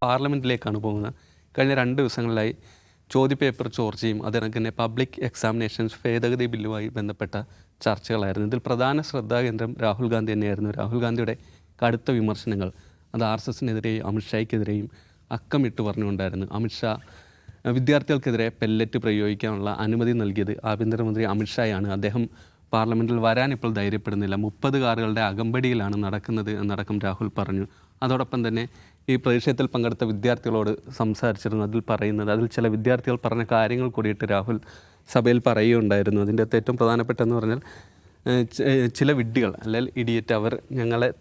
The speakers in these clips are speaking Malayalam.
പാർലമെൻറ്റിലേക്കാണ് പോകുന്നത്. കഴിഞ്ഞ 2 ദിവസങ്ങളിലായി ചോദ്യപേപ്പർ ചോർച്ചയും അതിനൊക്കെ തന്നെ പബ്ലിക് എക്സാമിനേഷൻസ് ഭേദഗതി ബില്ലുമായി ബന്ധപ്പെട്ട ചർച്ചകളായിരുന്നു. ഇതിൽ പ്രധാന ശ്രദ്ധാകേന്ദ്രം രാഹുൽ ഗാന്ധി തന്നെയായിരുന്നു. രാഹുൽ ഗാന്ധിയുടെ കടുത്ത വിമർശനങ്ങൾ അത് RSSനെതിരെയും അമിത്ഷായ്ക്കെതിരെയും അക്കമിട്ട് പറഞ്ഞുകൊണ്ടായിരുന്നു. അമിത്ഷാ വിദ്യാർത്ഥികൾക്കെതിരെ പെല്ലറ്റ് പ്രയോഗിക്കാനുള്ള അനുമതി നൽകിയത് ആഭ്യന്തരമന്ത്രി അമിത്ഷായാണ്. അദ്ദേഹം പാർലമെൻറ്റിൽ വരാൻ ഇപ്പോൾ ധൈര്യപ്പെടുന്നില്ല. 30 കാറുകളുടെ അകമ്പടിയിലാണ് നടക്കുന്നത് എന്നടക്കം രാഹുൽ പറഞ്ഞു. അതോടൊപ്പം തന്നെ ഈ പ്രതിഷേധത്തിൽ പങ്കെടുത്ത വിദ്യാർത്ഥികളോട് സംസാരിച്ചിരുന്നു. അതിൽ ചില വിദ്യാർത്ഥികൾ പറഞ്ഞ കാര്യങ്ങൾ കൂടിയിട്ട് രാഹുൽ സഭയിൽ പറയുകയുണ്ടായിരുന്നു. അതിൻ്റെ അകത്ത് ഏറ്റവും പ്രധാനപ്പെട്ടെന്ന് പറഞ്ഞാൽ ചില വിഡ്ഢികൾ അല്ലെങ്കിൽ ഇഡിയറ്റ് അവർ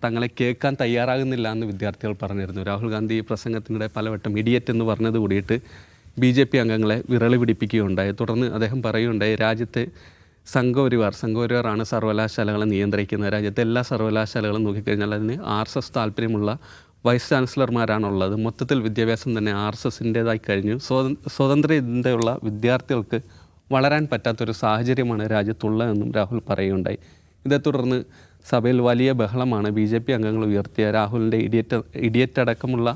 തങ്ങളെ കേൾക്കാൻ തയ്യാറാകുന്നില്ല എന്ന് വിദ്യാർത്ഥികൾ പറഞ്ഞിരുന്നു. രാഹുൽ ഗാന്ധി ഈ പ്രസംഗത്തിനിടെ പലവട്ടം ഇഡിയറ്റ് എന്ന് പറഞ്ഞത് കൂടിയിട്ട് BJP അംഗങ്ങളെ വിരളി പിടിപ്പിക്കുകയുണ്ടായി. തുടർന്ന് അദ്ദേഹം പറയുകയുണ്ടായി, രാജ്യത്തെ സംഘപരിവാറാണ് സർവകലാശാലകളെ നിയന്ത്രിക്കുന്നത്. രാജ്യത്തെ എല്ലാ സർവകലാശാലകളും നോക്കിക്കഴിഞ്ഞാൽ അതിന് RSS താല്പര്യമുള്ള വൈസ് ചാൻസലർമാരാണുള്ളത്. മൊത്തത്തിൽ വിദ്യാഭ്യാസം തന്നെ RSSൻ്റേതായി കഴിഞ്ഞു. സ്വതന്ത്ര ചിന്തയുള്ള വിദ്യാർത്ഥികൾക്ക് വളരാൻ പറ്റാത്തൊരു സാഹചര്യമാണ് രാജ്യത്തുള്ളതെന്നും രാഹുൽ പറയുകയുണ്ടായി. ഇതേ തുടർന്ന് സഭയിൽ വലിയ ബഹളമാണ് BJP അംഗങ്ങൾ ഉയർത്തിയ. രാഹുലിൻ്റെ ഇഡിയറ്റ് അടക്കമുള്ള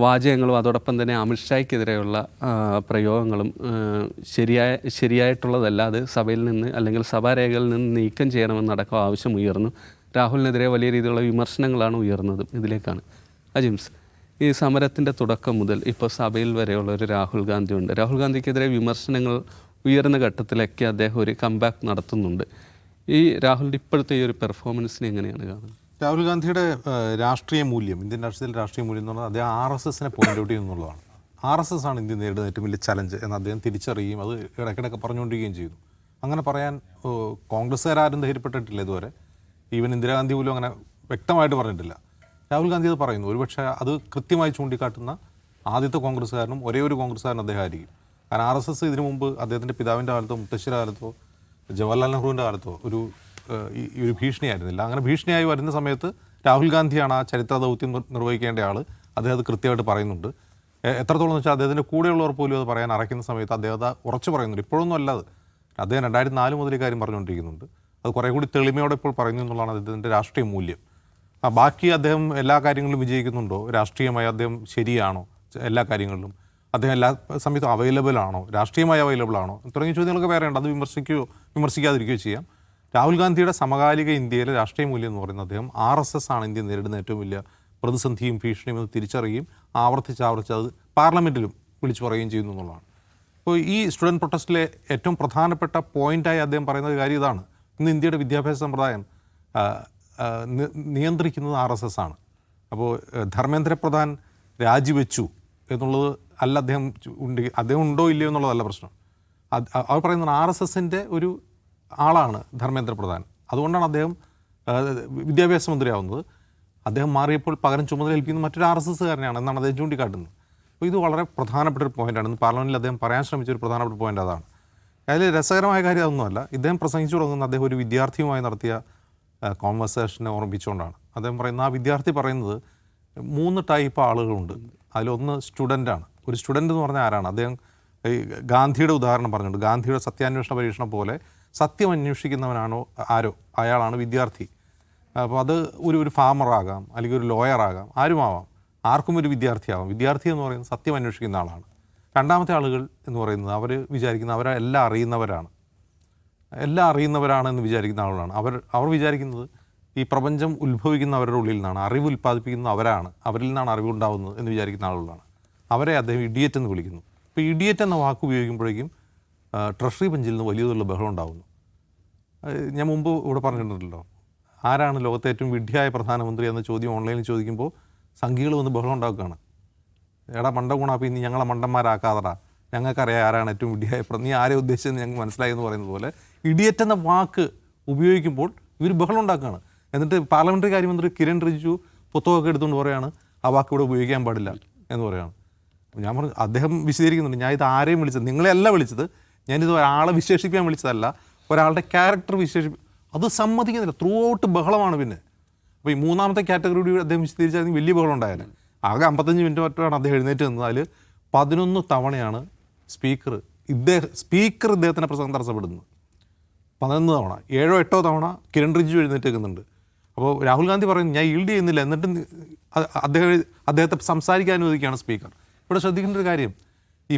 വാചകങ്ങളും അതോടൊപ്പം തന്നെ അമിത്ഷായ്ക്കെതിരെയുള്ള പ്രയോഗങ്ങളും ശരിയായിട്ടുള്ളതല്ല. അത് സഭയിൽ നിന്ന് അല്ലെങ്കിൽ സഭാരേഖകളിൽ നിന്ന് നീക്കം ചെയ്യണമെന്നടക്കം ആവശ്യം ഉയർന്നു. രാഹുലിനെതിരെ വലിയ രീതിയിലുള്ള വിമർശനങ്ങളാണ് ഉയർന്നതും. ഇതിലേക്കാണ് അജിംസ്, ഈ സമരത്തിൻ്റെ തുടക്കം മുതൽ ഇപ്പോൾ സഭയിൽ വരെയുള്ള ഒരു രാഹുൽ ഗാന്ധി ഉണ്ട്. രാഹുൽ ഗാന്ധിക്കെതിരെ വിമർശനങ്ങൾ ഉയർന്ന ഘട്ടത്തിലൊക്കെ അദ്ദേഹം ഒരു കംബാക്ക് നടത്തുന്നുണ്ട്. ഈ രാഹുലിൻ്റെ ഇപ്പോഴത്തെ ഈ ഒരു പെർഫോമൻസിനെ എങ്ങനെയാണ് കാണുന്നത്? രാഹുൽ ഗാന്ധിയുടെ രാഷ്ട്രീയ മൂല്യം, ഇന്ത്യൻ രാഷ്ട്രീയത്തിൽ രാഷ്ട്രീയ മൂല്യം എന്ന് പറഞ്ഞാൽ അദ്ദേഹം RSSനെ പോയിന്റ് ഔട്ട് ചെയ്യുന്നുള്ളതാണ്. RSS ആണ് ഇന്ത്യ നേരിടുന്ന ഏറ്റവും വലിയ ചലഞ്ച് എന്ന് അദ്ദേഹം തിരിച്ചറിയുകയും അത് ഇടയ്ക്കിടയ്ക്ക് പറഞ്ഞുകൊണ്ടിരിക്കുകയും ചെയ്തു. അങ്ങനെ പറയാൻ കോൺഗ്രസ്സുകാരും ധൈര്യപ്പെട്ടിട്ടില്ല ഇതുവരെ. ഈവൻ ഇന്ദിരാഗാന്ധി പോലും അങ്ങനെ വ്യക്തമായിട്ട് പറഞ്ഞിട്ടില്ല. രാഹുൽ ഗാന്ധി അത് പറയുന്നു. ഒരുപക്ഷെ അത് കൃത്യമായി ചൂണ്ടിക്കാട്ടുന്ന ആദ്യത്തെ കോൺഗ്രസ്സുകാരനും ഒരേ ഒരു കോൺഗ്രസ്സുകാരനും അദ്ദേഹം ആയിരിക്കും. കാരണം RSS ഇതിനു മുമ്പ് അദ്ദേഹത്തിൻ്റെ പിതാവിൻ്റെ കാലത്തോ മുത്തശ്ശിയുടെ കാലത്തോ ജവഹർലാൽ നെഹ്റുവിൻ്റെ കാലത്തോ ഒരു ഭീഷണിയായിരുന്നില്ല. അങ്ങനെ ഭീഷണിയായി വരുന്ന സമയത്ത് രാഹുൽ ഗാന്ധിയാണ് ആ ചരിത്ര ദൗത്യം നിർവഹിക്കേണ്ട ആൾ. അദ്ദേഹം അത് കൃത്യമായിട്ട് പറയുന്നുണ്ട്. എത്രത്തോളം എന്ന് വെച്ചാൽ അദ്ദേഹത്തിൻ്റെ കൂടെയുള്ളവർ പോലും അത് പറയാൻ അറയ്ക്കുന്ന സമയത്ത് അദ്ദേഹം അത് ഉറച്ചു പറയുന്നുണ്ട്. ഇപ്പോഴൊന്നും അല്ലാതെ അദ്ദേഹം 2004 മുതൽ ഈ കാര്യം പറഞ്ഞുകൊണ്ടിരിക്കുന്നുണ്ട്. അത് കുറേ കൂടി തെളിമയോടെ ഇപ്പോൾ പറയുന്നു എന്നുള്ളതാണ് അദ്ദേഹത്തിൻ്റെ രാഷ്ട്രീയ മൂല്യം. ബാക്കി അദ്ദേഹം എല്ലാ കാര്യങ്ങളിലും വിജയിക്കുന്നുണ്ടോ, രാഷ്ട്രീയമായി അദ്ദേഹം ശരിയാണോ, എല്ലാ കാര്യങ്ങളിലും അദ്ദേഹം എല്ലാ സമയത്തും അവൈലബിൾ ആണോ, രാഷ്ട്രീയമായി അവൈലബിൾ ആണോ തുടങ്ങിയ ചോദ്യങ്ങളൊക്കെ വേറെയുണ്ട്. അത് വിമർശിക്കാതിരിക്കുകയോ ചെയ്യാം. രാഹുൽ ഗാന്ധിയുടെ സമകാലിക ഇന്ത്യയിലെ രാഷ്ട്രീയ മൂല്യം എന്ന് പറയുന്നത് അദ്ദേഹം RSS ആണ് ഇന്ത്യ നേരിടുന്ന ഏറ്റവും വലിയ പ്രതിസന്ധിയും ഭീഷണിയും എന്ന് തിരിച്ചറിയുകയും ആവർത്തിച്ച് അത് പാർലമെൻറ്റിലും വിളിച്ചു പറയുകയും ചെയ്യുന്നു എന്നുള്ളതാണ്. അപ്പോൾ ഈ സ്റ്റുഡൻറ്റ് പ്രൊട്ടസ്റ്റിലെ ഏറ്റവും പ്രധാനപ്പെട്ട പോയിൻ്റായി അദ്ദേഹം പറയുന്ന കാര്യം ഇതാണ്. ഇന്ന് ഇന്ത്യയുടെ വിദ്യാഭ്യാസ സമ്പ്രദായം നിയന്ത്രിക്കുന്നത് RSS ആണ്. അപ്പോൾ ധർമ്മേന്ദ്ര പ്രധാൻ രാജിവെച്ചു എന്നുള്ളത് അല്ല അദ്ദേഹം ഉണ്ടോ ഇല്ലയോ എന്നുള്ളതല്ല പ്രശ്നം. അവർ പറയുന്നത് RSSൻ്റെ ഒരു ആളാണ് ധർമ്മേന്ദ്ര പ്രധാൻ. അതുകൊണ്ടാണ് അദ്ദേഹം വിദ്യാഭ്യാസ മന്ത്രിയാവുന്നത്. അദ്ദേഹം മാറിയപ്പോൾ പകരം ചുമതലയേൽപ്പിക്കുന്നത് മറ്റൊരു RSSകാരനെയാണ് എന്നാണ് അദ്ദേഹം ചൂണ്ടിക്കാട്ടുന്നത്. അപ്പോൾ ഇത് വളരെ പ്രധാനപ്പെട്ട ഒരു പോയിൻ്റാണ്. ഇന്ന് പാർലമെൻറ്റിൽ അദ്ദേഹം പറയാൻ ശ്രമിച്ച ഒരു പ്രധാനപ്പെട്ട പോയിൻ്റ് അതാണ്. അതിൽ രസകരമായ കാര്യം അതൊന്നുമല്ല. ഇദ്ദേഹം പ്രസംഗിച്ചു തുടങ്ങുന്ന അദ്ദേഹം ഒരു വിദ്യാർത്ഥിയുമായി നടത്തിയ കോൺവെർസേഷനെ ഓർമ്മിച്ചുകൊണ്ടാണ്. അദ്ദേഹം പറയുന്നത്, ആ വിദ്യാർത്ഥി പറയുന്നത് 3 ടൈപ്പ് ആളുകളുണ്ട്. അതിലൊന്ന് സ്റ്റുഡൻ്റാണ്. ഒരു സ്റ്റുഡൻ്റ് എന്ന് പറഞ്ഞാൽ ആരാണ്? അദ്ദേഹം ഗാന്ധിയുടെ ഉദാഹരണം പറഞ്ഞിട്ടുണ്ട്. ഗാന്ധിയുടെ സത്യാന്വേഷണ പരീക്ഷണം പോലെ സത്യം അന്വേഷിക്കുന്നവനാണോ അയാളാണ് വിദ്യാർത്ഥി. അപ്പോൾ അത് ഒരു ഫാമറാകാം, അല്ലെങ്കിൽ ഒരു ലോയറാകാം, ആരുമാവാം. ആർക്കും ഒരു വിദ്യാർത്ഥിയാവാം. വിദ്യാർത്ഥി എന്ന് പറയുന്നത് സത്യം അന്വേഷിക്കുന്ന ആളാണ്. രണ്ടാമത്തെ ആളുകൾ എന്ന് പറയുന്നത് അവർ വിചാരിക്കുന്നത് അവരെല്ലാം അറിയുന്നവരാണെന്ന് വിചാരിക്കുന്ന ആളുകളാണ്. അവർ വിചാരിക്കുന്നത് ഈ പ്രപഞ്ചം ഉത്ഭവിക്കുന്ന അവരുടെ ഉള്ളിൽ നിന്നാണ്, അറിവ് ഉൽപ്പാദിപ്പിക്കുന്നത് അവരിൽ നിന്നാണ് അറിവുണ്ടാകുന്നത് എന്ന് വിചാരിക്കുന്ന ആളുകളാണ്. അവരെ അദ്ദേഹം ഇഡിയറ്റ് എന്ന് വിളിക്കുന്നു. ഇപ്പോൾ ഇഡിയറ്റ് എന്ന വാക്ക് ഉപയോഗിക്കുമ്പോഴേക്കും ട്രഷറി ബെഞ്ചിൽ നിന്ന് വലിയ തോതിലുള്ള ബഹളം ഉണ്ടാകുന്നു. ഞാൻ മുമ്പ് ഇവിടെ പറഞ്ഞിട്ടുണ്ടല്ലോ, ആരാണ് ലോകത്തെ ഏറ്റവും വിഡ്ഢിയായ പ്രധാനമന്ത്രി എന്ന ചോദ്യം ഓൺലൈനിൽ ചോദിക്കുമ്പോൾ സംഘികൾ വന്ന് ബഹളം ഉണ്ടാക്കുകയാണ്. എടാ മണ്ട ഗുണാപ്പി, നീ ഞങ്ങളെ മണ്ടന്മാരാക്കാതടാ, ഞങ്ങൾക്കറിയാം ആരാണ് ഏറ്റവും വിഡ്ഢിയായ നീ ആരെ ഉദ്ദേശിച്ചെന്ന് ഞങ്ങൾക്ക് മനസ്സിലായി എന്ന് പറയുന്നത് പോലെ ഇഡിയറ്റ് എന്ന വാക്ക് ഉപയോഗിക്കുമ്പോൾ ഇവർ ബഹളം ഉണ്ടാക്കുകയാണ്. എന്നിട്ട് പാർലമെൻ്ററി കാര്യമന്ത്രി കിരൺ റിജിജു പുസ്തകമൊക്കെ എടുത്തുകൊണ്ട് പറയുകയാണ് ആ വാക്ക് ഇവിടെ ഉപയോഗിക്കാൻ പാടില്ല എന്ന് പറയുകയാണ്. ഞാൻ പറഞ്ഞു, അദ്ദേഹം വിശദീകരിക്കുന്നുണ്ട്, ഞാൻ ഇത് ആരെയും വിളിച്ചത്, നിങ്ങളെയല്ല വിളിച്ചത്, ഞാനിത് ഒരാളെ വിശേഷിപ്പിക്കാൻ വിളിച്ചതല്ല, ഒരാളുടെ ക്യാരക്ടർ അത് സമ്മതിക്കുന്നില്ല. ത്രൂ ഔട്ട് ബഹളമാണ്. പിന്നെ അപ്പോൾ ഈ മൂന്നാമത്തെ കാറ്റഗറി അദ്ദേഹം വിശദീകരിച്ചാൽ വലിയ ബഹളം ഉണ്ടായാലും ആകെ 55 മിനിറ്റ് മറ്റാണ് അദ്ദേഹം എഴുന്നേറ്റ് നിന്നത്. അതിൽ 11 തവണയാണ് സ്പീക്കർ ഇദ്ദേഹത്തിൻ്റെ പ്രസംഗം തടസ്സപ്പെടുന്നത്. 11 തവണ, 7-8 തവണ കിരൺ റിജിജു എഴുന്നേറ്റ് വെക്കുന്നുണ്ട്. അപ്പോൾ രാഹുൽ ഗാന്ധി പറയുന്നു ഞാൻ ഈൽഡ് ചെയ്യുന്നില്ല, എന്നിട്ടും അദ്ദേഹത്തെ സംസാരിക്കാൻ അനുവദിക്കുകയാണ് സ്പീക്കർ. ഇവിടെ ശ്രദ്ധിക്കേണ്ട ഒരു കാര്യം, ഈ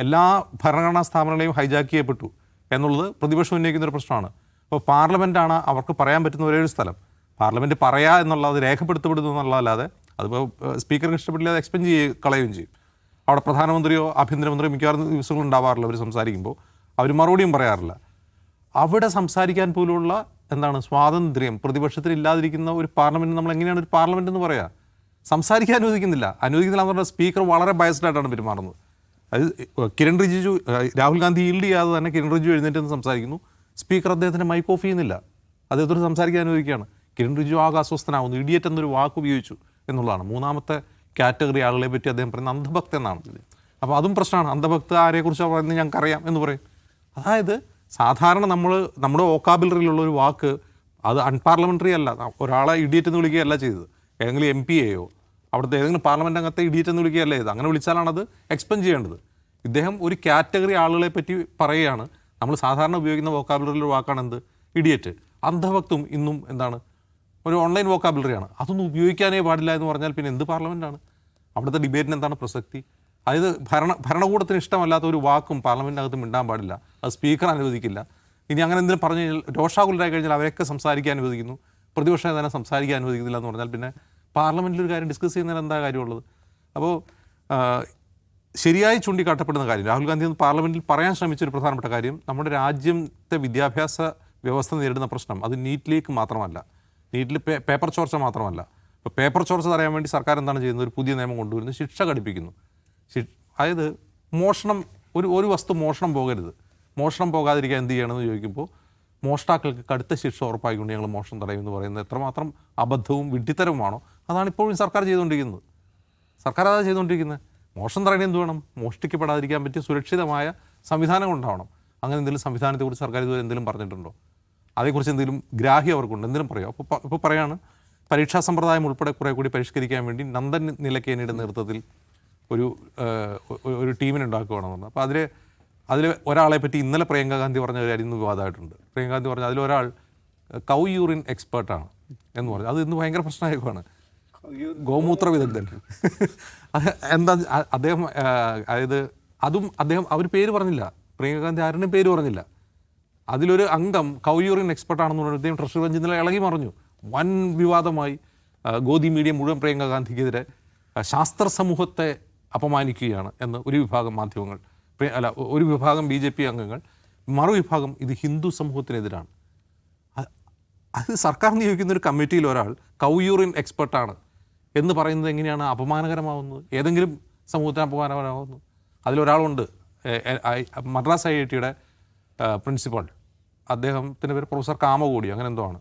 എല്ലാ ഭരണഘടനാ സ്ഥാപനങ്ങളെയും ഹൈജാക്ക് ചെയ്യപ്പെട്ടു എന്നുള്ളത് പ്രതിപക്ഷം ഉന്നയിക്കുന്ന ഒരു പ്രശ്നമാണ്. അപ്പോൾ പാർലമെൻറ്റാണ് അവർക്ക് പറയാൻ പറ്റുന്ന ഒരേ ഒരു സ്ഥലം. പാർലമെൻറ്റ് പറയാ എന്നുള്ളത് രേഖപ്പെടുത്തപ്പെടുന്നു എന്നുള്ളതല്ലാതെ അതിപ്പോൾ സ്പീക്കർക്ക് ഇഷ്ടപ്പെട്ടില്ല, അത് എക്സ്പെൻഡ് കളയുകയും ചെയ്യും. അവിടെ പ്രധാനമന്ത്രിയോ ആഭ്യന്തരമന്ത്രിയോ മിക്കവാറും ദിവസങ്ങൾ ഉണ്ടാവാറില്ല. അവർ സംസാരിക്കുമ്പോൾ അവർ മറുപടിയും പറയാറില്ല. അവിടെ സംസാരിക്കാൻ പോലുള്ള സ്വാതന്ത്ര്യം പ്രതിപക്ഷത്തിന് ഇല്ലാതിരിക്കുന്ന ഒരു പാർലമെൻറ്റ് നമ്മൾ എങ്ങനെയാണ് ഒരു പാർലമെൻറ്റ് എന്ന് പറയുക? സംസാരിക്കാൻ അനുവദിക്കുന്നില്ല എന്ന് പറഞ്ഞാൽ സ്പീക്കർ വളരെ ബയസ്ഡ് ആയിട്ടാണ് പെരുമാറുന്നത്. അത് കിരൺ റിജിജു, രാഹുൽ ഗാന്ധി ഈൽഡ് ചെയ്യാതെ തന്നെ കിരൺ റിജിജു എഴുന്നേറ്റ് സംസാരിക്കുന്നു. സ്പീക്കർ അദ്ദേഹത്തിന് മൈക്ക് ഓഫ് ചെയ്യുന്നില്ല, അദ്ദേഹത്തോട് സംസാരിക്കാൻ അനുവദിക്കുകയാണ്. കിരൺ റിജിജു ആകെ അസ്വസ്ഥനാവുന്നു. ഇഡിയറ്റ് എന്നൊരു വാക്ക് ഉപയോഗിച്ചു എന്നുള്ളതാണ്. മൂന്നാമത്തെ കാറ്റഗറി ആളുകളെ പറ്റി അദ്ദേഹം പറയുന്നത് അന്ധഭക്ത എന്നാണ്. അപ്പോൾ അതും പ്രശ്നമാണ്. അന്ധഭക്ത ആരെക്കുറിച്ചാണ് പറയുന്നത് ഞങ്ങൾക്കറിയാം എന്ന് പറയും. അതായത് സാധാരണ നമ്മുടെ വോക്കാബുലറിയിലുള്ള ഒരു വാക്ക് അത് അൺപാർലമെൻ്ററി അല്ല. ഒരാളെ ഇഡിയറ്റ് എന്ന് വിളിക്കുകയല്ല ചെയ്തത്. ഏതെങ്കിലും MP-യെയോ അവിടുത്തെ ഏതെങ്കിലും പാർലമെൻറ്റ് അംഗത്തെ ഇഡിയറ്റ് എന്ന് വിളിക്കുകയല്ല ചെയ്തത്. അങ്ങനെ വിളിച്ചാലാണ് അത് എക്സ്പെൻഡ് ചെയ്യേണ്ടത്. ഇദ്ദേഹം ഒരു കാറ്റഗറി ആളുകളെ പറ്റി പറയുകയാണ്. നമ്മൾ സാധാരണ ഉപയോഗിക്കുന്ന വോക്കാബുലറിയിലൊരു വാക്കാണ് എന്ത്? ഇഡിയറ്റ്. അന്ധഭക്തും ഇന്നും ഒരു ഓൺലൈൻ വോക്കാബുലറിയാണ്. അതൊന്നും ഉപയോഗിക്കാനേ പാടില്ല എന്ന് പറഞ്ഞാൽ പിന്നെ എന്ത് പാർലമെൻറ്റാണ്? അവിടുത്തെ ഡിബേറ്റിന് എന്താണ് പ്രസക്തി? അതായത് ഭരണകൂടത്തിന് ഇഷ്ടമല്ലാത്ത ഒരു വാക്കും പാർലമെൻറ്റിനകത്ത് മിണ്ടാൻ പാടില്ല. അത് സ്പീക്കർ അനുവദിക്കില്ല. ഇനി അങ്ങനെ എന്തെങ്കിലും പറഞ്ഞു കഴിഞ്ഞാൽ രോഷാകുലരായി കഴിഞ്ഞാൽ അവരൊക്കെ സംസാരിക്കാൻ അനുവദിക്കുന്നു, പ്രതിപക്ഷം തന്നെ സംസാരിക്കാൻ അനുവദിക്കുന്നില്ല എന്ന് പറഞ്ഞാൽ പിന്നെ പാർലമെൻറ്റിൽ ഒരു കാര്യം ഡിസ്കസ് ചെയ്യുന്നതിന് എന്താ കാര്യമുള്ളത്? അപ്പോൾ ശരിയായി ചൂണ്ടിക്കാട്ടപ്പെടുന്ന കാര്യം, രാഹുൽ ഗാന്ധി പാർലമെൻറ്റിൽ പറയാൻ ശ്രമിച്ചൊരു പ്രധാനപ്പെട്ട കാര്യം, നമ്മുടെ രാജ്യത്തെ വിദ്യാഭ്യാസ വ്യവസ്ഥ നേരിടുന്ന പ്രശ്നം അത് നീറ്റിലേക്ക് മാത്രമല്ല, നീറ്റിൽ പേപ്പർ ചോർച്ച മാത്രമല്ല. ഇപ്പോൾ പേപ്പർ ചോർച്ച തടയാൻ വേണ്ടി സർക്കാർ എന്താണ് ചെയ്യുന്നത്? ഒരു പുതിയ നിയമം കൊണ്ടുവരുന്നു, ശിക്ഷ ഘടിപ്പിക്കുന്നു. അതായത് മോഷണം, ഒരു വസ്തു മോഷണം പോകരുത്. മോഷണം പോകാതിരിക്കാൻ എന്ത് ചെയ്യണമെന്ന് ചോദിക്കുമ്പോൾ മോഷ്ടാക്കൾക്ക് കടുത്ത ശിക്ഷ ഉറപ്പാക്കിക്കൊണ്ട് ഞങ്ങൾ മോഷണം തടയുമെന്ന് പറയുന്നത് എത്രമാത്രം അബദ്ധവും വിഡ്ഢിത്തരവുമാണോ അതാണ് ഇപ്പോഴും സർക്കാർ ചെയ്തുകൊണ്ടിരിക്കുന്നത്. സർക്കാർ അതാണ് ചെയ്തുകൊണ്ടിരിക്കുന്നത്. മോഷണം തടയാൻ എന്ത് വേണം? മോഷ്ടിക്കപ്പെടാതിരിക്കാൻ പറ്റിയ സുരക്ഷിതമായ സംവിധാനങ്ങൾ ഉണ്ടാവണം. അങ്ങനെ എന്തെങ്കിലും സംവിധാനത്തെക്കുറിച്ച് സർക്കാർ ഇതുവരെ എന്തെങ്കിലും പറഞ്ഞിട്ടുണ്ടോ? അതേക്കുറിച്ച് എന്തെങ്കിലും ഗ്രാഹ്യം അവർക്കുണ്ട്? എന്തെങ്കിലും പറയാം. ഇപ്പോൾ പറയാണ് പരീക്ഷാ സമ്പ്രദായം ഉൾപ്പെടെ കുറേ കൂടി പരിഷ്കരിക്കാൻ വേണ്ടി നന്ദൻ നിലയ്ക്കേനിയുടെ നേതൃത്വത്തിൽ ഒരു ടീമിനെ ഉണ്ടാക്കുകയാണെന്ന് പറഞ്ഞു. അപ്പോൾ അതിൽ ഒരാളെ പറ്റി ഇന്നലെ പ്രിയങ്ക ഗാന്ധി പറഞ്ഞ ഒരു കാര്യം ഇന്ന് വിവാദമായിട്ടുണ്ട്. പ്രിയങ്ക ഗാന്ധി പറഞ്ഞ അതിലൊരാൾ കൗ യൂറിൻ എക്സ്പേർട്ടാണ് എന്ന് പറഞ്ഞു. അത് ഇന്ന് ഭയങ്കര പ്രശ്നമായേക്കുവാണ്. ഗോമൂത്ര വിദഗ്ധൻ. എന്താ അദ്ദേഹം, അതായത് അദ്ദേഹം അവർ പേര് പറഞ്ഞില്ല, പ്രിയങ്ക ഗാന്ധി ആരുടെയും പേര് പറഞ്ഞില്ല. അതിലൊരു അംഗം കൗ യൂറിൻ എക്സ്പേർട്ടാണെന്ന് പറഞ്ഞ അദ്ദേഹം ട്രഷറി ബെഞ്ചിൽ ഇന്നലെ ഇളകി മറിഞ്ഞു. വൻ വിവാദമായി. ഗോദി മീഡിയ മുഴുവൻ പ്രിയങ്ക ഗാന്ധിക്കെതിരെ ശാസ്ത്ര സമൂഹത്തെ അപമാനിക്കുകയാണ് എന്ന് ഒരു വിഭാഗം മാധ്യമങ്ങൾ, ഒരു വിഭാഗം BJP അംഗങ്ങൾ, മറുവിഭാഗം ഇത് ഹിന്ദു സമൂഹത്തിനെതിരാണ്. അത് സർക്കാർ നിയോഗിക്കുന്ന ഒരു കമ്മിറ്റിയിൽ ഒരാൾ കൗ യൂറിൻ എക്സ്പെർട്ടാണ് എന്ന് പറയുന്നത് എങ്ങനെയാണ് അപമാനകരമാവുന്നത്? ഏതെങ്കിലും സമൂഹത്തിന് അപമാനകരമാവുന്നത്? അതിലൊരാളുണ്ട്, മദ്രാസ് IIT-യുടെ പ്രിൻസിപ്പൾ, അദ്ദേഹത്തിൻ്റെ പേര് പ്രൊഫസർ കാമകോടി അങ്ങനെ എന്തോ ആണ്.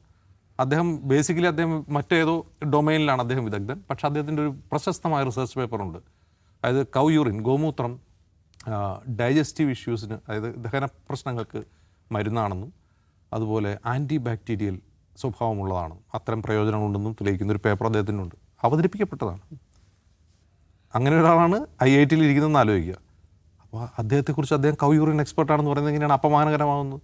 അദ്ദേഹം ബേസിക്കലി മറ്റേതോ ഡൊമൈനിലാണ് അദ്ദേഹം വിദഗ്ധൻ. പക്ഷേ അദ്ദേഹത്തിൻ്റെ ഒരു പ്രശസ്തമായ റിസർച്ച് പേപ്പറുണ്ട്. അതായത് കൗ യൂറിൻ, ഗോമൂത്രം ഡൈജസ്റ്റീവ് ഇഷ്യൂസിന്, അതായത് ദഹന പ്രശ്നങ്ങൾക്ക് മരുന്നാണെന്നും അതുപോലെ ആൻറ്റി ബാക്ടീരിയൽ സ്വഭാവമുള്ളതാണെന്നും അത്തരം പ്രയോജനങ്ങളുണ്ടെന്നും തെളിയിക്കുന്നൊരു പേപ്പർ അദ്ദേഹത്തിനുണ്ട്. അവതരിപ്പിക്കപ്പെട്ടതാണ്. അങ്ങനെ ഒരാളാണ് IIT-യിൽ ഇരിക്കുന്നതെന്ന് ആലോചിക്കുക. അപ്പോൾ അദ്ദേഹത്തെക്കുറിച്ച് അദ്ദേഹം കൗ യൂറിൻ എക്സ്പെർട്ടാണെന്ന് പറയുന്നത് എങ്ങനെയാണ് അപമാനകരമാവുന്നത്?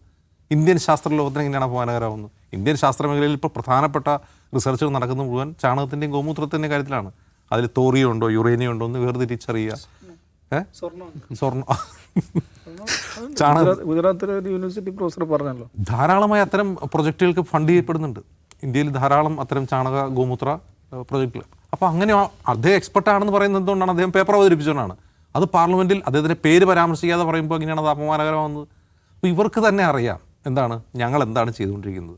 ഇന്ത്യൻ ശാസ്ത്ര ലോകത്തിന് എങ്ങനെയാണ് അപമാനകരമാവുന്നത്? ഇന്ത്യൻ ശാസ്ത്ര മേഖലയിൽ ഇപ്പോൾ പ്രധാനപ്പെട്ട റിസർച്ചുകൾ നടക്കുന്ന മുഴുവൻ ചാണകത്തിൻ്റെയും ഗോമൂത്രത്തിൻ്റെയും കാര്യത്തിലാണ്. അതിൽ തോറിയം ഉണ്ടോ യുറേനിയം ഉണ്ടോ എന്ന് വേർതിരിച്ചറിയുക. സ്വർണ്ണം ഗുജറാത്തിലെ ഒരു യൂണിവേഴ്സിറ്റി പ്രൊഫസർ പറഞ്ഞല്ലോ, ധാരാളമായി അത്തരം പ്രൊജക്റ്റുകൾക്ക് ഫണ്ട് ചെയ്യപ്പെടുന്നുണ്ട് ഇന്ത്യയിൽ. ധാരാളം അത്തരം ചാണക ഗോമൂത്ര പ്രൊജക്റ്റുകൾ. അപ്പോൾ അങ്ങനെ അദ്ദേഹം എക്സ്പെർട്ടാണെന്ന് പറയുന്നത് എന്തുകൊണ്ടാണ്? അദ്ദേഹം പേപ്പർ അവതരിപ്പിച്ചുകൊണ്ടാണ്. അത് പാർലമെൻറ്റിൽ അദ്ദേഹത്തിൻ്റെ പേര് പരാമർശിക്കാതെ പറയുമ്പോൾ എങ്ങനെയാണ് അത് അപമാനകരമാവുന്നത്? അപ്പോൾ ഇവർക്ക് തന്നെ അറിയാം ഞങ്ങൾ എന്താണ് ചെയ്തുകൊണ്ടിരിക്കുന്നത്,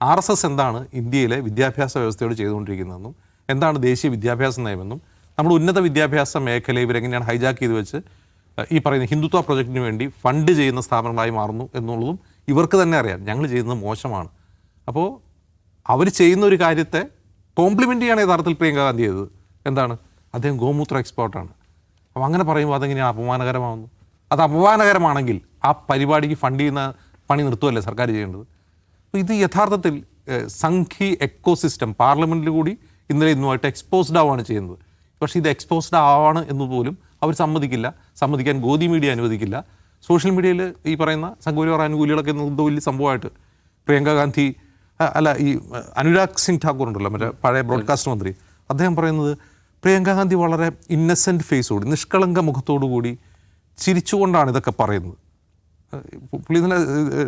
RSS എന്താണ് ഇന്ത്യയിലെ വിദ്യാഭ്യാസ വ്യവസ്ഥയോട് ചെയ്തുകൊണ്ടിരിക്കുന്നതെന്നും എന്താണ് ദേശീയ വിദ്യാഭ്യാസ നയമെന്നും നമ്മുടെ ഉന്നത വിദ്യാഭ്യാസ മേഖല ഇവരെങ്ങനെയാണ് ഹൈജാക്ക് ചെയ്ത് വെച്ച് ഈ പറയുന്ന ഹിന്ദുത്വ പ്രൊജക്റ്റിന് വേണ്ടി ഫണ്ട് ചെയ്യുന്ന സ്ഥാപനങ്ങളായി മാറുന്നു എന്നുള്ളതും ഇവർക്ക് തന്നെ അറിയാം. ഞങ്ങൾ ചെയ്യുന്നത് മോശമാണ്. അപ്പോൾ അവർ ചെയ്യുന്ന ഒരു കാര്യത്തെ കോംപ്ലിമെൻ്റ് ചെയ്യാണ് യഥാർത്ഥത്തിൽ പ്രിയങ്ക ഗാന്ധി ചെയ്തത്. അദ്ദേഹം ഗോമൂത്ര എക്സ്പേർട്ടാണ്. അപ്പോൾ അങ്ങനെ പറയുമ്പോൾ അതെങ്ങനെയാണ് അപമാനകരമാവുന്നു? അത് അപമാനകരമാണെങ്കിൽ ആ പരിപാടിക്ക് ഫണ്ട് ചെയ്യുന്ന പണി നിർത്തുമല്ലേ സർക്കാർ ചെയ്യേണ്ടത്? അപ്പോൾ ഇത് യഥാർത്ഥത്തിൽ സംഘി എക്കോസിസ്റ്റം പാർലമെൻറ്റിൽ കൂടി ഇന്നലെ ഇന്നുമായിട്ട് എക്സ്പോസ്ഡ് ആവുകയാണ് ചെയ്യുന്നത്. പക്ഷേ ഇത് എക്സ്പോസ്ഡ് ആവാണ് എന്ന് പോലും അവർ സമ്മതിക്കാൻ ഗോദി മീഡിയ അനുവദിക്കില്ല. സോഷ്യൽ മീഡിയയിൽ ഈ പറയുന്ന സംഘപരിവാർ ആനുകൂല്യങ്ങളൊക്കെ എന്തോ വലിയ സംഭവമായിട്ട് പ്രിയങ്ക ഗാന്ധി അല്ല ഈ അനുരാഗ് സിംഗ് ഠാക്കൂർ ഉണ്ടല്ലോ, മറ്റേ പഴയ ബ്രോഡ്കാസ്റ്റ് മന്ത്രി, അദ്ദേഹം പറയുന്നത് പ്രിയങ്ക ഗാന്ധി വളരെ ഇന്നസെൻറ്റ് ഫേസോട്, നിഷ്കളങ്ക മുഖത്തോടു കൂടി ചിരിച്ചുകൊണ്ടാണ് ഇതൊക്കെ പറയുന്നത്. പുള്ളി ഇന്നലെ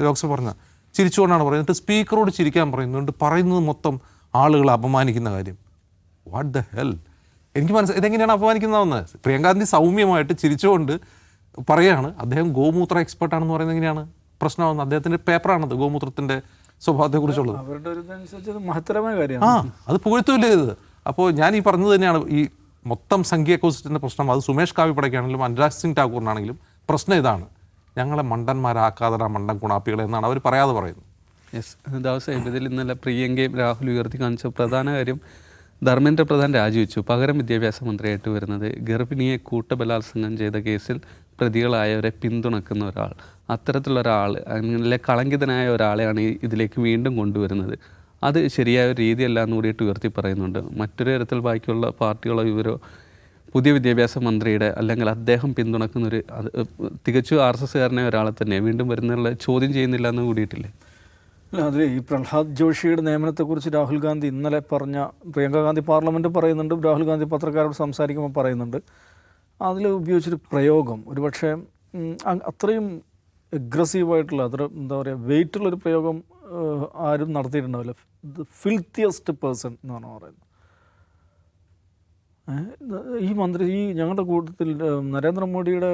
ലോക്സഭ പറഞ്ഞ ചിരിച്ചുകൊണ്ടാണ് പറയുന്നത്, സ്പീക്കറോട് ചിരിക്കാൻ പറയുന്നുണ്ട്, പറയുന്നത് മൊത്തം ആളുകളെ അപമാനിക്കുന്ന കാര്യം. What the hell? എനിക്ക് ഇതെങ്ങനെയാണ് അപമാനിക്കുന്നതെന്ന്. പ്രിയങ്ക ഗാന്ധി സൗമ്യമായിട്ട് ചിരിച്ചുകൊണ്ട് പറയുകയാണ്, അദ്ദേഹം ഗോമൂത്ര എക്സ്പെർട്ടാണെന്ന് പറയുന്നത് എങ്ങനെയാണ് പ്രശ്നമാകുന്നത്? അദ്ദേഹത്തിൻ്റെ പേപ്പറാണത് ഗോമൂത്രത്തിൻ്റെ സ്വഭാവത്തെക്കുറിച്ചുള്ളത്. അവരുടെ ഒരു ഇതനുസരിച്ച് മഹത്തരമായ കാര്യമാണ്. അത് പുകഴ്ത്തുമില്ല ഇത്. അപ്പോൾ ഞാൻ ഈ പറഞ്ഞത് തന്നെയാണ്, ഈ മൊത്തം സംഘീയ എക്കോസിസ്റ്റത്തിൻ്റെ പ്രശ്നം. അത് സുമേഷ് കാവിപ്പടയ്ക്കാണെങ്കിലും അനുരാഗ് സിംഗ് ഠാക്കൂറിനാണെങ്കിലും പ്രശ്നം ഇതാണ്, ഞങ്ങളെ മണ്ടന്മാരാക്കാതെ മണ്ടൻ കുണാപ്പികളെ എന്നാണ് അവർ പറയാതെ പറയുന്നത്. യെസ്, ദാവസാഹിബ്, ഇതിൽ ഇന്നലെ പ്രിയങ്കയും രാഹുൽ ഉയർത്തി കാണിച്ച പ്രധാന കാര്യം, ധർമ്മേന്ദ്ര പ്രധാൻ രാജിവെച്ചു. പകരം വിദ്യാഭ്യാസ മന്ത്രിയായിട്ട് വരുന്നത് ഗർഭിണിയെ കൂട്ടബലാത്സംഗം ചെയ്ത കേസിൽ പ്രതികളായവരെ പിന്തുണക്കുന്ന ഒരാൾ, അത്തരത്തിലുള്ള ഒരാൾ, അങ്ങനെ കളങ്കിതനായ ഒരാളെയാണ് ഇതിലേക്ക് വീണ്ടും കൊണ്ടുവരുന്നത്. അത് ശരിയായ ഒരു രീതിയല്ല എന്ന് കൂടിയിട്ട് ഉയർത്തി പറയുന്നുണ്ട്. മറ്റൊരു തരത്തിൽ ബാക്കിയുള്ള പാർട്ടികളോ ഇവരോ പുതിയ വിദ്യാഭ്യാസ മന്ത്രിയുടെ അല്ലെങ്കിൽ അദ്ദേഹം പിന്തുണക്കുന്നൊരു തികച്ചും RSSകാരനെ ഒരാളെ തന്നെ വീണ്ടും വരുന്നുള്ള ചോദ്യം ചെയ്യുന്നില്ല എന്ന് കൂടിയിട്ടില്ലേ? അല്ല, അതിൽ ഈ പ്രഹ്ലാദ് ജോഷിയുടെ നിയമനത്തെക്കുറിച്ച് രാഹുൽ ഗാന്ധി ഇന്നലെ പറഞ്ഞ, പ്രിയങ്ക ഗാന്ധി പാർലമെൻറ്റ് പറയുന്നുണ്ട്, രാഹുൽ ഗാന്ധി പത്രക്കാരോട് സംസാരിക്കുമ്പോൾ പറയുന്നുണ്ട്, അതിൽ ഉപയോഗിച്ചൊരു പ്രയോഗം ഒരുപക്ഷെ അത്രയും എഗ്രസീവായിട്ടുള്ള, അത്ര എന്താ പറയുക, വെയിറ്റുള്ളൊരു പ്രയോഗം ആരും നടത്തിയിട്ടുണ്ടാവില്ല. ഫിൽത്തിയസ്റ്റ് പേഴ്സൺ എന്നാണ് പറയുന്നത്. ഈ മന്ത്രി, ഈ ഞങ്ങളുടെ കൂട്ടത്തിൽ നരേന്ദ്രമോദിയുടെ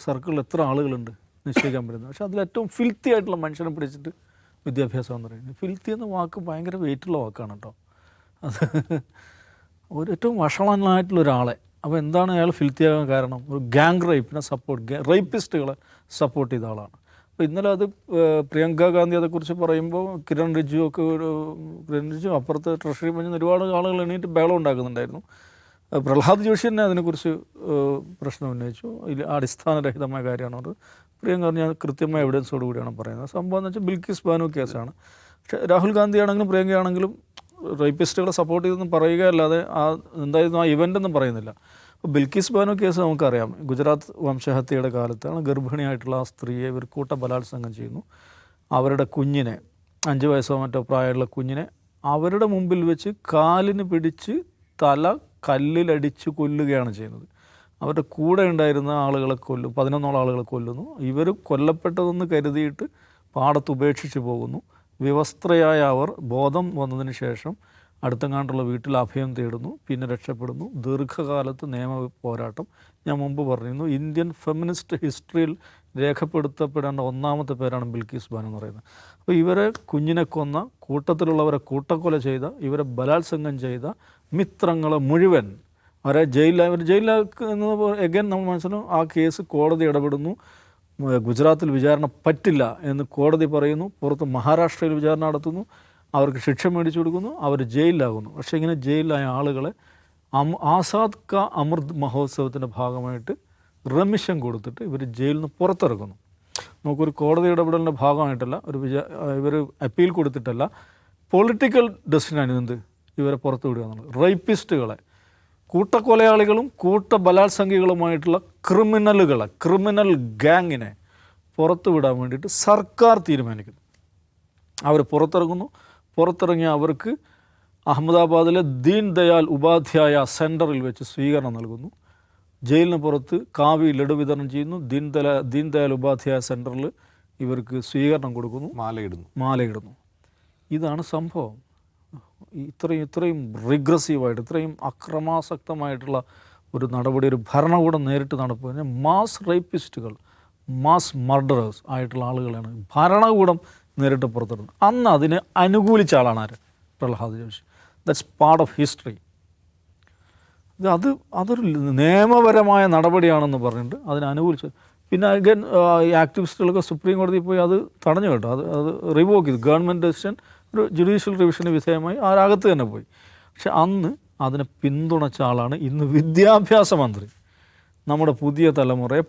സർക്കിളിൽ എത്ര ആളുകളുണ്ട് നിശ്ചയിക്കാൻ പറ്റുന്നത്. പക്ഷെ അതിലേറ്റവും ഫിൽത്തി ആയിട്ടുള്ള മനുഷ്യനെ പിടിച്ചിട്ട് വിദ്യാഭ്യാസം എന്ന് പറയുന്നത്, ഫിൽത്തി എന്ന വാക്ക് ഭയങ്കര വെയിറ്റുള്ള വാക്കാണ് കേട്ടോ. അത് ഒരു ഏറ്റവും വഷളനായിട്ടുള്ള ഒരാളെ. അപ്പോൾ എന്താണ് അയാൾ ഫിൽത്തിയാകാൻ കാരണം? ഒരു ഗാങ് റേപ്പിനെ റേപ്പിസ്റ്റുകളെ സപ്പോർട്ട് ചെയ്ത ആളാണ്. അപ്പോൾ ഇന്നലെ അത് പ്രിയങ്ക ഗാന്ധി അതേക്കുറിച്ച് പറയുമ്പോൾ കിരൺ റിജിജു ഒക്കെ, കിരൺ റിജിജു അപ്പുറത്ത് ട്രഷറി ബെഞ്ചിൽ നിന്ന് ഒരുപാട് ആളുകൾ എണീറ്റ് ബഹളം ഉണ്ടാക്കുന്നുണ്ടായിരുന്നു. പ്രഹ്ലാദ് ജോഷി തന്നെ അതിനെക്കുറിച്ച് പ്രശ്നം ഉന്നയിച്ചു. ഇതിൽ അടിസ്ഥാനരഹിതമായ കാര്യമാണ് അത്. പ്രിയങ്ക ഞാൻ കൃത്യമായ എവിഡൻസോട് കൂടിയാണ് പറയുന്നത്. സംഭവം എന്ന് വെച്ചാൽ ബിൽക്കിസ് ബാനു കേസാണ്. പക്ഷേ രാഹുൽ ഗാന്ധി ആണെങ്കിലും പ്രിയങ്കയാണെങ്കിലും റേപ്പിസ്റ്റുകളെ സപ്പോർട്ട് ചെയ്തെന്ന് പറയുകയല്ലാതെ എന്തായിരുന്നു ആ ഇവൻ്റെന്നും പറയുന്നില്ല. അപ്പോൾ ബിൽക്കിസ് ബാനു കേസ് നമുക്കറിയാം, ഗുജറാത്ത് വംശഹത്യയുടെ കാലത്താണ് ഗർഭിണിയായിട്ടുള്ള ആ സ്ത്രീയെ ഇവർ കൂട്ടബലാത്സംഗം ചെയ്യുന്നു. അവരുടെ കുഞ്ഞിനെ, 5 വയസ്സോ മറ്റോ പ്രായമുള്ള കുഞ്ഞിനെ അവരുടെ മുമ്പിൽ വെച്ച് കാലിന് പിടിച്ച് തല കല്ലിലടിച്ച് കൊല്ലുകയാണ് ചെയ്യുന്നത്. അവരുടെ കൂടെ ഉണ്ടായിരുന്ന ആളുകളെ 11 ആളുകളെ കൊല്ലുന്നു. ഇവർ കൊല്ലപ്പെട്ടതെന്ന് കരുതിയിട്ട് പാടത്ത് ഉപേക്ഷിച്ച് പോകുന്നു. വിവസ്ത്രയായ അവർ ബോധം വന്നതിന് ശേഷം അടുത്തെങ്ങാണ്ടുള്ള വീട്ടിൽ അഭയം തേടുന്നു, പിന്നെ രക്ഷപ്പെടുന്നു. ദീർഘകാലത്ത് നിയമ പോരാട്ടം. ഞാൻ മുമ്പ് പറഞ്ഞിരുന്നു, ഇന്ത്യൻ ഫെമിനിസ്റ്റ് ഹിസ്റ്ററിയിൽ രേഖപ്പെടുത്തപ്പെടേണ്ട 1ാമത്തെ പേരാണ് ബിൽക്കിസ് ബാനു എന്ന് പറയുന്നത്. അപ്പോൾ ഇവരെ കുഞ്ഞിനെ കൊന്ന, കൂട്ടത്തിലുള്ളവരെ കൂട്ടക്കൊല ചെയ്ത, ഇവരെ ബലാത്സംഗം ചെയ്ത മിത്രങ്ങളെ മുഴുവൻ അവരെ ജയിലിലാക്കുന്നത് എഗൈൻ നമ്മൾ മനസ്സിലാവും. ആ കേസ് കോടതി ഇടപെടുന്നു. ഗുജറാത്തിൽ വിചാരണ പറ്റില്ല എന്ന് കോടതി പറയുന്നു. പുറത്ത് മഹാരാഷ്ട്രയിൽ വിചാരണ നടത്തുന്നു. അവർക്ക് ശിക്ഷ മേടിച്ചു കൊടുക്കുന്നു. അവർ ജയിലിലാകുന്നു. പക്ഷേ ഇങ്ങനെ ജയിലിലായ ആളുകളെ ആസാദ് കാ അമൃത് മഹോത്സവത്തിൻ്റെ ഭാഗമായിട്ട് റെമിഷൻ കൊടുത്തിട്ട് ഇവർ ജയിലിൽ നിന്ന് പുറത്തിറക്കുന്നു. നമുക്കൊരു കോടതി ഇടപെടലിൻ്റെ ഭാഗമായിട്ടല്ല, ഇവർ അപ്പീൽ കൊടുത്തിട്ടല്ല, പൊളിറ്റിക്കൽ ഡെസിഷനാണ് എന്ത് ഇവരെ പുറത്തു വിടുക എന്നുള്ളത്. റേപ്പിസ്റ്റുകളെ, കൂട്ടക്കൊലയാളികളും കൂട്ടബലാത്സംഗികളുമായിട്ടുള്ള ക്രിമിനൽ ഗാങ്ങിനെ പുറത്തു വിടാൻ വേണ്ടിയിട്ട് സർക്കാർ തീരുമാനിക്കുന്നു. അവർ പുറത്തിറങ്ങുന്നു. പുറത്തിറങ്ങിയ അവർക്ക് അഹമ്മദാബാദിലെ ദീൻ ദയാൽ ഉപാധ്യായ സെൻറ്ററിൽ വെച്ച് സ്വീകരണം നൽകുന്നു. ജയിലിന് പുറത്ത് കാവി ലഡു വിതരണം ചെയ്യുന്നു. ദീൻ ദയാൽ ഉപാധ്യായ സെൻറ്ററിൽ ഇവർക്ക് സ്വീകരണം കൊടുക്കുന്നു, മാലയിടുന്നു. ഇതാണ് സംഭവം. ഇത്രയും റിഗ്രസീവായിട്ട്, ഇത്രയും അക്രമാസക്തമായിട്ടുള്ള ഒരു നടപടി ഒരു ഭരണകൂടം നേരിട്ട് നടപ്പുകഴിഞ്ഞാൽ മാസ് റേപ്പിസ്റ്റുകൾ, മാസ് മർഡറേഴ്സ് ആയിട്ടുള്ള ആളുകളാണ് ഭരണകൂടം നേരിട്ട് പുറത്തിടുന്നത്. അന്ന് അതിനെ അനുകൂലിച്ച ആളാണ് ആര്? Prahlad Joshi. That's part of history. അതൊരു നിയമപരമായ നടപടിയാണെന്ന് പറഞ്ഞിട്ട് അതിനെ അനുകൂലിച്ചു. പിന്നെ അഗൈൻ ഈ ആക്ടിവിസ്റ്റുകളൊക്കെ സുപ്രീം കോടതിയിൽ പോയി അത് തടഞ്ഞു കേട്ടോ. അത് റിവോക്ക് ചെയ്തു. ഗവൺമെൻറ് ഡെസിഷൻ ഒരു ജുഡീഷ്യൽ റിവിഷന് വിധേയമായി ആരകത്ത് തന്നെ പോയി. പക്ഷെ അന്ന് അതിനെ പിന്തുണച്ച ആളാണ് ഇന്ന് വിദ്യാഭ്യാസ മന്ത്രി. നമ്മുടെ പുതിയ തലമുറയെ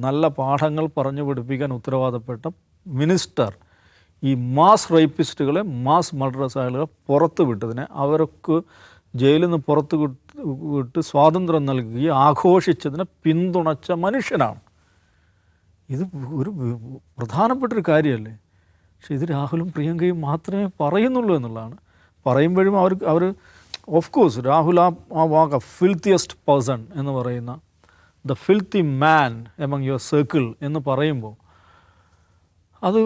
നല്ല പാഠങ്ങൾ പറഞ്ഞു പഠിപ്പിക്കാൻ ഉത്തരവാദപ്പെട്ട മിനിസ്റ്റർ ഈ മാസ് റേപ്പിസ്റ്റുകളെ, മാസ് മർഡറേഴ്സ് ആളുകളെ പുറത്ത് വിട്ടതിനെ, അവർക്ക് ജയിലിൽ നിന്ന് പുറത്ത് വിട്ട് സ്വാതന്ത്ര്യം നൽകി ആഘോഷിച്ചതിനെ പിന്തുണച്ച മനുഷ്യനാണ്. ഇത് ഒരു പ്രധാനപ്പെട്ടൊരു കാര്യമല്ലേ? പക്ഷെ ഇത് രാഹുലും പ്രിയങ്കയും മാത്രമേ പറയുന്നുള്ളൂ എന്നുള്ളതാണ്. പറയുമ്പോഴും അവർ ഓഫ് കോഴ്സ് രാഹുൽ ആ വാക്ക് ഫിൽത്തിയസ്റ്റ് പേഴ്സൺ എന്ന് പറയുന്ന the filthy man among your circle എന്ന് പറയുമ്പോൾ അത്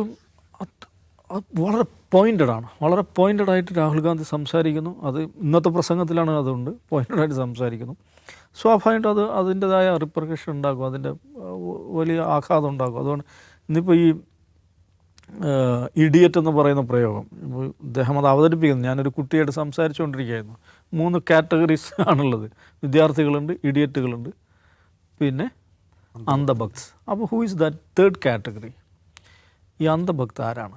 വളരെ പോയിൻ്റഡാണ്. വളരെ പോയിൻ്റഡായിട്ട് രാഹുൽ ഗാന്ധി സംസാരിക്കുന്നു. അത് ഇന്നത്തെ പ്രസംഗത്തിലാണ് അതുകൊണ്ട് പോയിൻ്റഡായിട്ട് സംസാരിക്കുന്നു. സ്വാഭാവികമായിട്ടും അതിൻ്റെതായ റിപ്പർക്കഷൻ ഉണ്ടാകും, അതിൻ്റെ വലിയ ആഘാതം ഉണ്ടാകും. അതുകൊണ്ട് ഇന്നിപ്പോൾ ഈ ഇഡിയറ്റ് എന്ന് പറയുന്ന പ്രയോഗം അദ്ദേഹം അത് അവതരിപ്പിക്കുന്നു. ഞാനൊരു കുട്ടിയായിട്ട് സംസാരിച്ചുകൊണ്ടിരിക്കുകയായിരുന്നു. 3 കാറ്റഗറീസ് ആണുള്ളത്. വിദ്യാർത്ഥികളുണ്ട്, ഇഡിയറ്റുകളുണ്ട്, പിന്നെ അന്ധഭക്ത്. അപ്പോൾ who is that third category? ഈ അന്ധഭക്ത് ആരാണ്?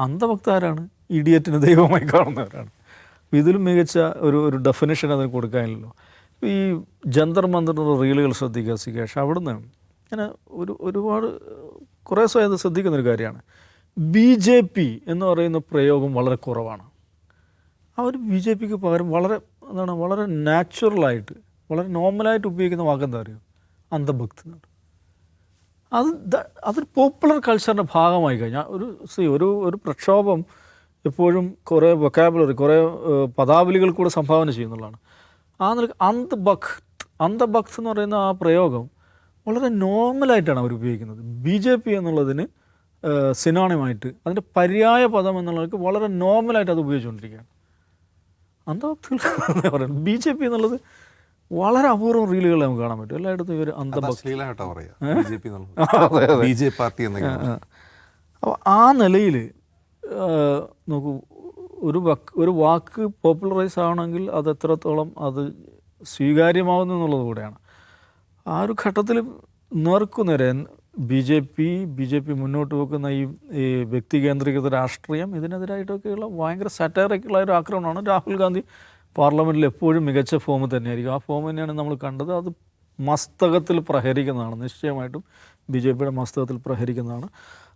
അന്ധഭക്ത് ആരാണ്? ഇഡിയറ്റിന് ദൈവമായി കാണുന്നവരാണ്. ഇതിലും മികച്ച ഒരു ഡെഫിനേഷൻ അതിന് കൊടുക്കാനില്ലല്ലോ. ഈ ജന്തർ മന്ദിറിൻ്റെ റീലുകൾ ശ്രദ്ധിക്കുക സികേഷ്. അവിടുന്ന് ഞാൻ ഒരുപാട് കുറേ സ്വയം ശ്രദ്ധിക്കുന്നൊരു കാര്യമാണ്. BJP എന്ന് പറയുന്ന പ്രയോഗം വളരെ കുറവാണ്. അവർ BJPക്ക് പകരം വളരെ നാച്ചുറലായിട്ട്, വളരെ നോർമലായിട്ട് ഉപയോഗിക്കുന്ന വാക്കെന്താ അറിയോ? അന്ധഭക്തി എന്നാണ്. അതൊരു പോപ്പുലർ കൾച്ചറിൻ്റെ ഭാഗമായി കഴിഞ്ഞാൽ ഒരു പ്രക്ഷോഭം എപ്പോഴും കുറേ വൊക്കാബുലറി, കുറേ പദാവലികൾ കൂടെ സംഭാവന ചെയ്യുന്നുള്ളതാണ്. ആ നിലയ്ക്ക് അന്ധഭക്ത് എന്ന് പറയുന്ന ആ പ്രയോഗം വളരെ നോർമലായിട്ടാണ് അവർ ഉപയോഗിക്കുന്നത്. BJP എന്നുള്ളതിന് സിനോണിമായിട്ട് അതിൻ്റെ പര്യായ പദം എന്നുള്ളവർക്ക് വളരെ നോർമലായിട്ട് അത് ഉപയോഗിച്ചുകൊണ്ടിരിക്കുകയാണ്. അന്ധഭക്തികൾ എന്ന് പറയുന്നത് BJP എന്നുള്ളത് വളരെ അപൂർവം റീലുകൾ നമുക്ക് കാണാൻ പറ്റും. എല്ലായിടത്തും ഇവർ അന്ധഭക്തി. അപ്പോൾ ആ നിലയിൽ നോക്കൂ, ഒരു വാക്ക് പോപ്പുലറൈസ് ആവണമെങ്കിൽ അത് എത്രത്തോളം അത് സ്വീകാര്യമാവുന്നു എന്നുള്ളത് കൂടെയാണ്. ആ ഒരു ഘട്ടത്തിൽ നേർക്കുനേരെ BJP മുന്നോട്ട് വെക്കുന്ന ഈ വ്യക്തി കേന്ദ്രീകൃത രാഷ്ട്രീയം, ഇതിനെതിരായിട്ടൊക്കെയുള്ള ഭയങ്കര സാറ്ററിക്കുള്ള ഒരു ആക്രമണമാണ്. രാഹുൽ ഗാന്ധി പാർലമെൻറ്റിൽ എപ്പോഴും മികച്ച ഫോം തന്നെയായിരിക്കും. ആ ഫോം തന്നെയാണ് നമ്മൾ കണ്ടത്. അത് മസ്തകത്തിൽ പ്രഹരിക്കുന്നതാണ്, നിശ്ചയമായിട്ടും BJPയുടെ മസ്തകത്തിൽ പ്രഹരിക്കുന്നതാണ്.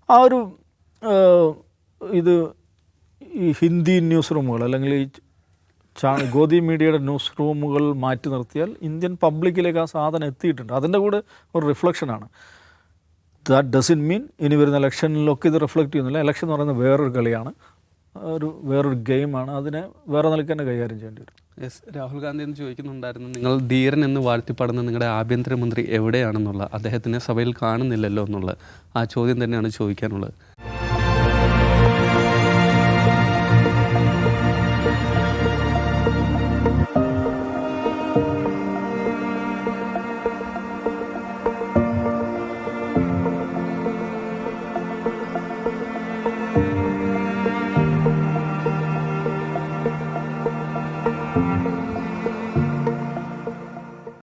ആ ഒരു ഈ ഹിന്ദി ന്യൂസ് റൂമുകൾ അല്ലെങ്കിൽ ഈ ഗോദി മീഡിയയുടെ ന്യൂസ് റൂമുകൾ മാറ്റി നിർത്തിയാൽ ഇന്ത്യൻ പബ്ലിക്കിലേക്ക് ആ സാധനം എത്തിയിട്ടുണ്ട്. അതിൻ്റെ കൂടെ ഒരു റിഫ്ലക്ഷനാണ്. ദാറ്റ് ഡസൻറ്റ് മീൻ ഇനി വരുന്ന ഇലക്ഷനിലൊക്കെ ഇത് റിഫ്ലക്റ്റ് ചെയ്യുന്നില്ല. ഇലക്ഷൻ എന്ന് പറയുന്നത് വേറൊരു കളിയാണ്, വേറൊരു ഗെയിമാണ്. അതിനെ വേറെ നിലയ്ക്ക് തന്നെ കൈകാര്യം ചെയ്യേണ്ടി വരും. യെസ്, രാഹുൽ ഗാന്ധി എന്ന് ചോദിക്കുന്നുണ്ടായിരുന്നു, നിങ്ങൾ ധീരൻ എന്ന് വാഴ്ത്തിപ്പാടുന്ന നിങ്ങളുടെ ആഭ്യന്തരമന്ത്രി എവിടെയാണെന്നുള്ള, അദ്ദേഹത്തിനെ സഭയിൽ കാണുന്നില്ലല്ലോ എന്നുള്ള ആ ചോദ്യം തന്നെയാണ് ചോദിക്കാനുള്ളത്.